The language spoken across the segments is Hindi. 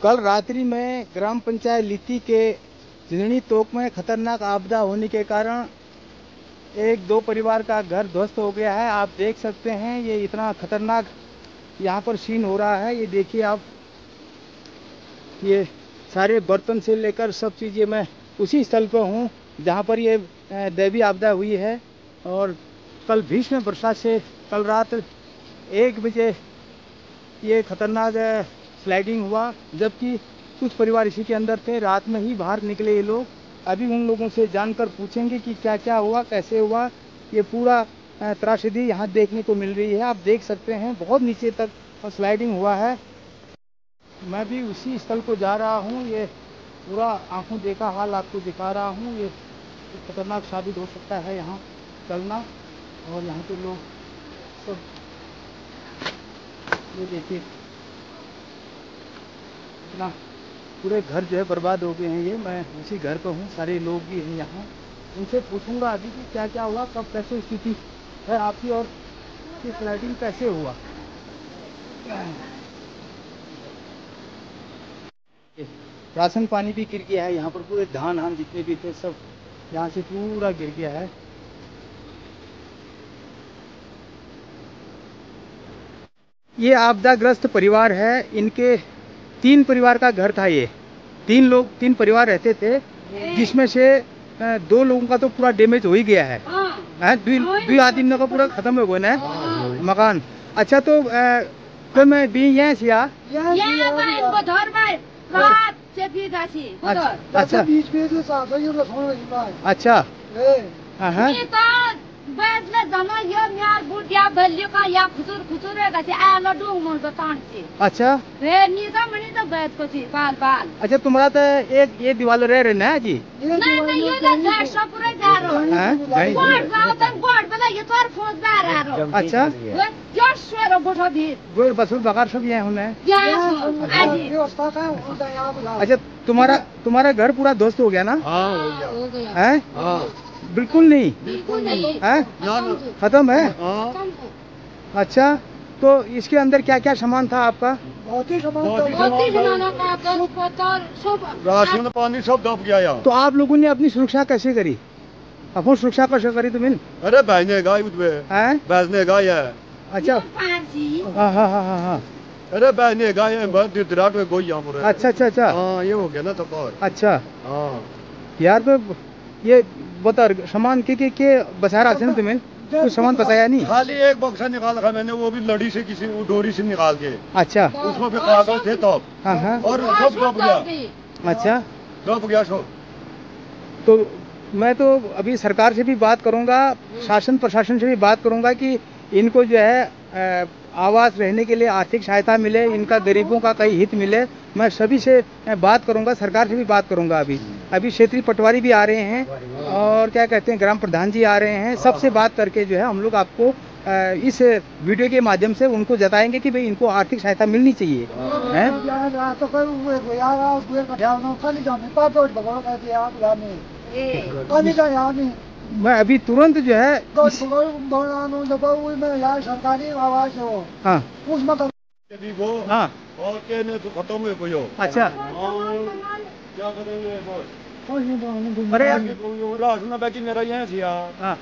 कल रात्रि में ग्राम पंचायत लीती के झिंझनी तोक में खतरनाक आपदा होने के कारण एक दो परिवार का घर ध्वस्त हो गया है। आप देख सकते हैं ये इतना खतरनाक यहाँ पर सीन हो रहा है। ये देखिए आप, ये सारे बर्तन से लेकर सब चीज़ें, मैं उसी स्थल पर हूँ जहाँ पर ये दैवीय आपदा हुई है। और कल भीषण वर्षा से कल रात 1 बजे ये खतरनाक स्लाइडिंग हुआ, जबकि कुछ परिवार इसी के अंदर थे। रात में ही बाहर निकले ये लोग। अभी उन लोगों से जानकर पूछेंगे कि क्या क्या हुआ, कैसे हुआ। ये पूरा त्रासदी यहाँ देखने को मिल रही है। आप देख सकते हैं बहुत नीचे तक स्लाइडिंग हुआ है। मैं भी उसी स्थल को जा रहा हूँ। ये पूरा आंखों देखा हाल आपको दिखा रहा हूँ। ये खतरनाक साबित हो सकता है यहाँ चलना। और यहाँ के लोग सब, ये देखिए इतना पूरे घर जो है बर्बाद हो गए हैं। ये मैं उसी घर पर हूँ, सारे लोग भी हैं यहाँ। उनसे पूछूंगा अभी कि क्या क्या हुआ, कब कैसे स्थिति है आपकी और ये स्लाइडिंग कैसे हुआ। राशन पानी भी गिर गया है यहाँ पर। पूरे धान जितने भी थे सब यहाँ से पूरा गिर गया है। ये आपदाग्रस्त परिवार है। इनके 3 परिवार का घर था। ये 3 परिवार रहते थे, जिसमें से 2 लोगों का तो पूरा डैमेज हो ही गया है। 2 आदमी का पूरा खत्म हो गया ना मकान। अच्छा तो मैं भी यहाँ से अच्छा अच्छा अच्छा तुम्हारा तो एक ये दीवार रह रहे ना जी। अच्छा बसूर बकार सब यहाँ होना है। अच्छा तुम्हारा घर पूरा ध्वस्त हो गया ना? है बिल्कुल नहीं है, खत्म है। अच्छा तो इसके अंदर क्या क्या सामान था आपका? राशन पानी सब दब गया यार। तो आप लोगों ने अपनी सुरक्षा कैसे करी? अपनी सुरक्षा कैसे करी तुमने? अरे बहने गाय है। अच्छा हाँ अरे बहने गाय है गोई यहाँ पर। अच्छा हाँ ये हो गया ना तो अच्छा हाँ यार। तो ये बता सामान के बचा रहा था तुम्हें? कुछ सामान बचाया नहीं? खाली एक बक्सा निकाल रखा मैंने, वो भी लड़ी से किसी डोरी से निकाल के। अच्छा उसमें भी कागज थे तो हाँ और सब दब गया। अच्छा दब गया सब। तो मैं तो अभी सरकार से भी बात करूंगा, शासन प्रशासन से भी बात करूंगा कि इनको जो है आवास रहने के लिए आर्थिक सहायता मिले, इनका गरीबों का कहीं हित मिले। मैं सभी से बात करूंगा, सरकार से भी बात करूंगा। अभी क्षेत्रीय पटवारी भी आ रहे हैं और क्या कहते हैं ग्राम प्रधान जी आ रहे हैं। सबसे बात करके जो है हम लोग आपको इस वीडियो के माध्यम से उनको जताएंगे कि भाई इनको आर्थिक सहायता मिलनी चाहिए। मैं अभी तुरंत जो है हाँ और कहने तो खत्म है कोई। अच्छा क्या करेंगे अरे यार राशन बैठी मेरा यहाँ से यार।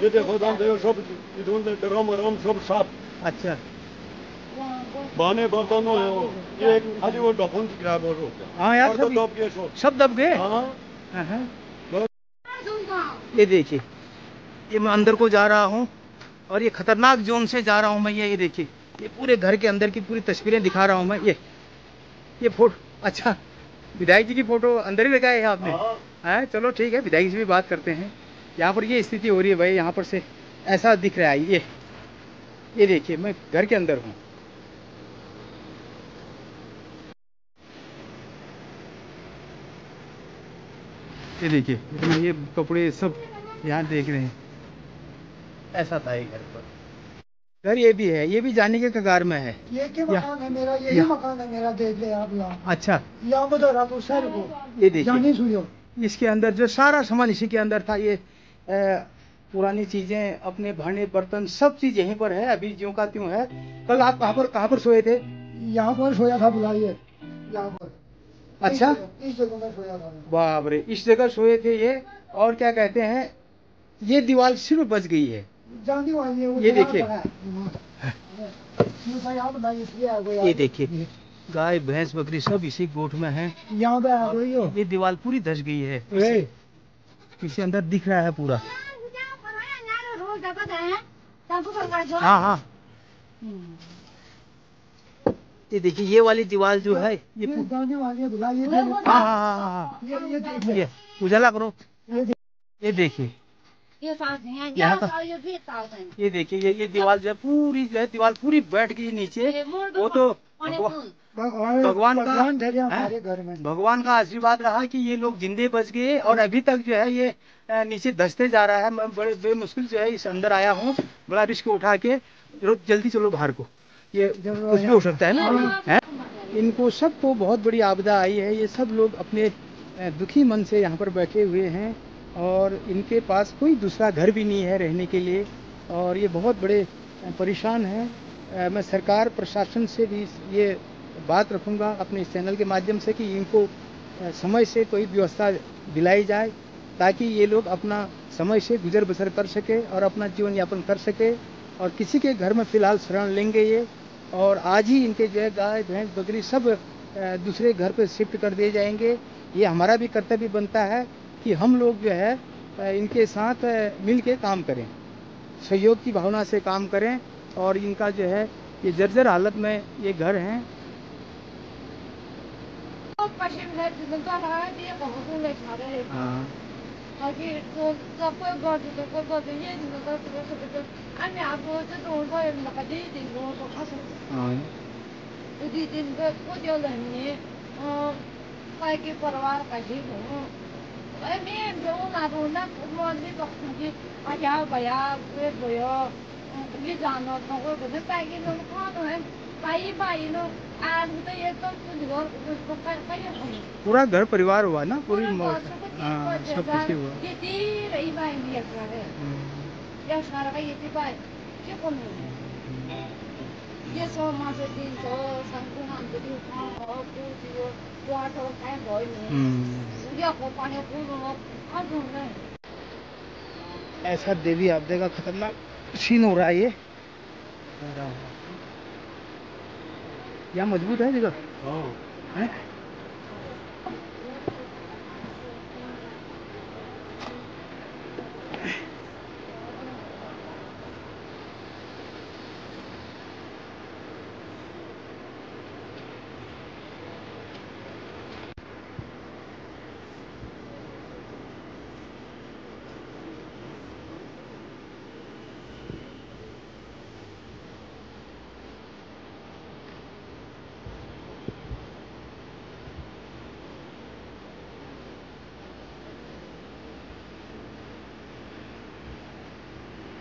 ये देखो सब ड्रम सब साफ। अच्छा बाने बर्तन हो ये खाली वो ढक्कन खराब हो। हाँ यार सब दब गए। हाँ ये देखिए, ये मैं अंदर को जा रहा हूँ और ये खतरनाक जोन से जा रहा हूँ मैं। ये देखिए, ये पूरे घर के अंदर की पूरी तस्वीरें दिखा रहा हूँ मैं। ये फोटो, अच्छा विधायक जी की फोटो अंदर ही लगाए है आपने? है चलो ठीक है, विधायक जी से भी बात करते हैं। यहाँ पर ये स्थिति हो रही है भाई, यहाँ पर से ऐसा दिख रहा है। ये देखिए मैं घर के अंदर हूँ। ये देखिए इतना ये कपड़े सब यहाँ देख रहे हैं। ऐसा था ये घर पर। घर ये भी है, ये भी जाने के कगार में है। ये क्या मकान है मेरा? यही मकान है मेरा, देख ले आप यहाँ। अच्छा यहाँ बता रहा तो सर को ये देखिए, जाने सुनियो इसके अंदर जो सारा सामान इसी के अंदर था। ये पुरानी चीजें, अपने भांडे बर्तन सब चीज यहीं पर है, अभी ज्यों का त्यों है। कल आप कहाँ पर सोए थे? यहाँ पर सोया था, बुलाइए यहाँ पर। अच्छा, इस जगह में सोया था। बाप रे, इस जगह सोए थे ये। और क्या कहते हैं, ये दीवार सिर्फ बच गई है। जानी वाली है वो। ये देखिए, ये देखिए, गाय भैंस बकरी सब इसी गोठ में है। यहाँ पे आ गई हो। ये दीवार पूरी धस गई है, इसे अंदर दिख रहा है पूरा। हाँ हाँ, ये देखिए, ये वाली दीवार जो है ये जाने वाली है बुला ये। हाँ हाँ हाँ हाँ, ये उजाला करो। ये देखिए, यहाँ का ये देखिए, ये दीवार जो है पूरी, जो है दीवार पूरी बैठ गई नीचे। वो तो भगवान का हमारे घर में भगवान का आशीर्वाद रहा कि ये लोग जिंदे बच गए। और अभी तक जो है ये नीचे धंसते जा रहा है। मैं बड़े बेमुश्किल जो है इस अंदर आया हूँ, बड़ा रिस्क उठा के। जल्दी चलो बाहर को, ये कुछ भी हो सकता है ना। है? इनको सबको बहुत बड़ी आपदा आई है। ये सब लोग अपने दुखी मन से यहाँ पर बैठे हुए हैं और इनके पास कोई दूसरा घर भी नहीं है रहने के लिए, और ये बहुत बड़े परेशान हैं। मैं सरकार प्रशासन से भी ये बात रखूँगा अपने इस चैनल के माध्यम से कि इनको समय से कोई व्यवस्था दिलाई जाए, ताकि ये लोग अपना समय से गुजर बसर कर सके और अपना जीवन यापन कर सके। और किसी के घर में फ़िलहाल शरण लेंगे ये, और आज ही इनके जो है गाय भैंस बकरी सब दूसरे घर पे शिफ्ट कर दिए जाएंगे। ये हमारा भी कर्तव्य बनता है कि हम लोग जो है इनके साथ मिल के काम करें, सहयोग की भावना से काम करें। और इनका जो है ये जर्जर हालत में ये घर हैं। परिवार का जी मैं जो ना तो ना मोदी बख्शी आया भया वे भयो ये जानो तो वो बने पैके नो खानो है भाई भाई नो आज तो ये तो उसको कर पूरा घर परिवार हुआ ना, पूरी मौत। हाँ, सब कुछ हुआ। ये ती रही भाई भी है या सारा का ये ती भाई ये कौन है ये सो मासे दिन सो संकुल हम तो खाओ और कुछ यो वाटर टाइम बोल नहीं या को पानी पूरो आजू नहीं। ऐसा देवी आपदे का खतरनाक सीन हो रहा है ये। यहाँ मजबूत है जगह है।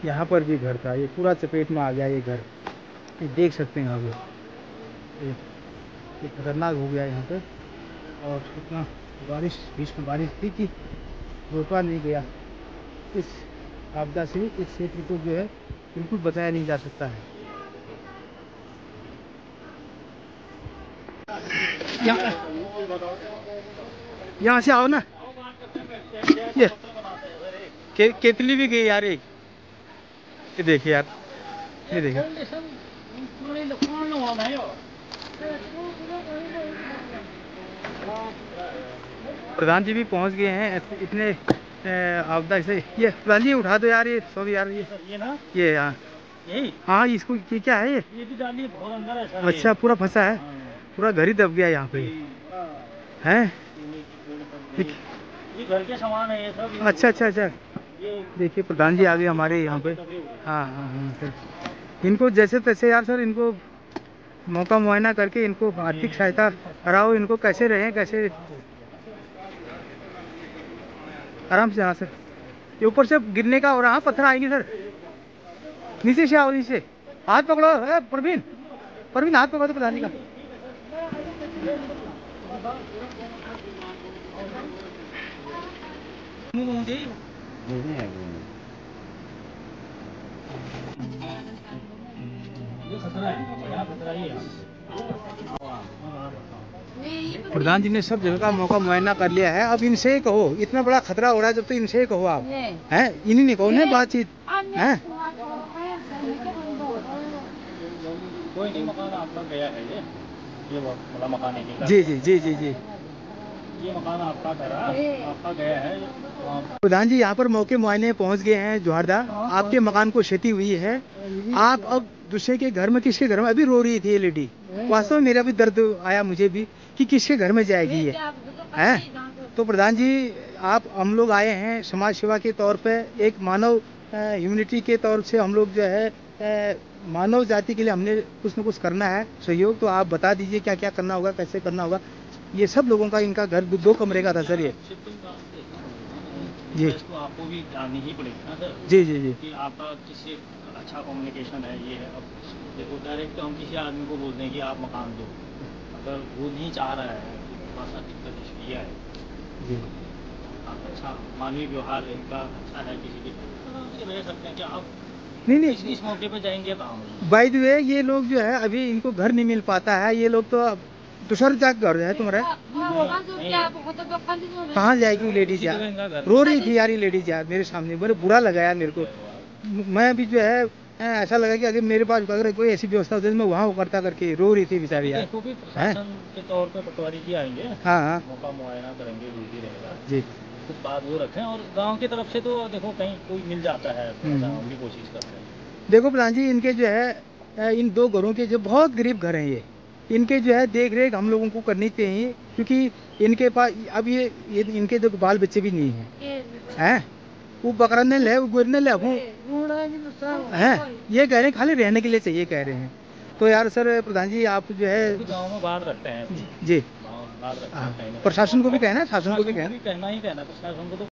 यहाँ पर भी घर था, ये पूरा चपेट में आ गया ये घर। ये देख सकते हैं आप, ये खतरनाक हो गया यहाँ पे। और इतना बारिश, बीच में बारिश थी कि रोका नहीं गया। इस आपदा से इस क्षेत्र को जो है बिल्कुल बचाया नहीं जा सकता है। यहाँ से आओ ना, ये केतली भी गई यार। ये देखिए यार, ये देखिए, प्रधान जी भी पहुंच गए हैं। इतने आपदा से। ये प्रधान जी उठा दो यार, ये सब यार, ये ना, ये यहाँ यही। हाँ, इसको क्या है ये भी डालिए, बहुत अंदर है सर। अच्छा, पूरा फंसा है, पूरा घर ही दब गया यहाँ पे है। ये घर के सामान है ये सब। अच्छा अच्छा अच्छा, देखिए प्रधान जी आ गए हमारे यहाँ पे। हाँ हाँ हाँ सर, इनको जैसे तैसे यार सर, इनको मौका मुआयना करके इनको आर्थिक सहायता कराओ। इनको कैसे रहें, कैसे आराम से। हाँ सर, ये ऊपर से गिरने का हो रहा, पत्थर आएंगे सर। नीचे से आओ, नीचे हाथ पकड़ो। प्रवीण, प्रवीण हाथ पकड़ो तो प्रधान जी का। नहीं प्रधान जी ने सब जगह का मौका मुआयना कर लिया है, अब इनसे ही कहो, इतना बड़ा खतरा हो रहा है जब तो इनसे ही कहो आप, हैं इन्हीं ने कहो ना बातचीत, हैं कोई नहीं, मकान आपका गया है ये वाला मकान है। जी जी जी जी जी, ये मकान आपका आपका गया है। प्रधान जी यहाँ पर मौके मुआयने पहुँच गए हैं जोहारदार, आपके मकान को क्षति हुई है, आप अब दूसरे के घर में, किसके घर में, अभी रो रही थी ये लेडी, वास्तव में मेरा भी दर्द आया मुझे भी कि किसके घर में जाएगी ये, हैं। तो प्रधान जी आप, हम लोग आए हैं समाज सेवा के तौर पे, एक मानव ह्यूमनिटी के तौर से हम लोग जो है मानव जाति के लिए हमने कुछ न कुछ करना है सहयोग, तो आप बता दीजिए क्या क्या करना होगा, कैसे करना होगा। ये सब लोगों का, इनका घर 2 कमरे का था सर ये जी, तो आपको भी जाननी ही पड़ेगी ना सर। जी जी जी, कि आपका किसी अच्छा कम्युनिकेशन है ये है। अब देखो डायरेक्ट हम किसी आदमी को बोलते हैं कि आप मकान दो, अगर वो नहीं चाह रहा है, थोड़ा सा दिक्कत इसलिए है जी, आप अच्छा मानवीय व्यवहार इनका अच्छा है, किसी के रह सकते हैं कि आप नहीं इस मौके पर जाएंगे काम। बाय द वे ये लोग जो है अभी इनको घर नहीं मिल पाता है, ये लोग तो दूसर जाग घर है तुम्हारा, कहाँ जाएगी लेडीज यार, रो रही थी यार ये लेडीज यार मेरे सामने, बड़े बुरा लगा यार मेरे को, मैं भी जो है ऐसा लगा कि अगर मेरे पास अगर कोई ऐसी व्यवस्था होती तो मैं वहाँ करता करके रो रही थी बेचारी यार। प्रशासन के तौर पे पटवारी जी आएंगे, हाँ हाँ मौका मुआयना करेंगे, ड्यूटी रहेगा जी, कुछ बात वो रखें, और गांव की तरफ से तो देखो कहीं कोई मिल जाता है, हम भी कोशिश करते हैं। देखो प्रधान जी इनके जो है इन 2 घरों के जो बहुत गरीब घर हैं ये, इनके जो है देख रेख हम लोगों को करनी चाहिए, क्योंकि इनके पास अब ये इनके जो बाल बच्चे भी नहीं हैं, वो बकरा ने ले, वो गुर ने ले, वो हैं, ये कह रहे हैं खाली रहने के लिए चाहिए कह रहे हैं। तो यार सर प्रधान जी आप जो है गाँव में बाहर रखते हैं जी, बाहर रखते हैं, प्रशासन को भी कहना है, शासन को भी कहना ही कहना, प्रशासन को तो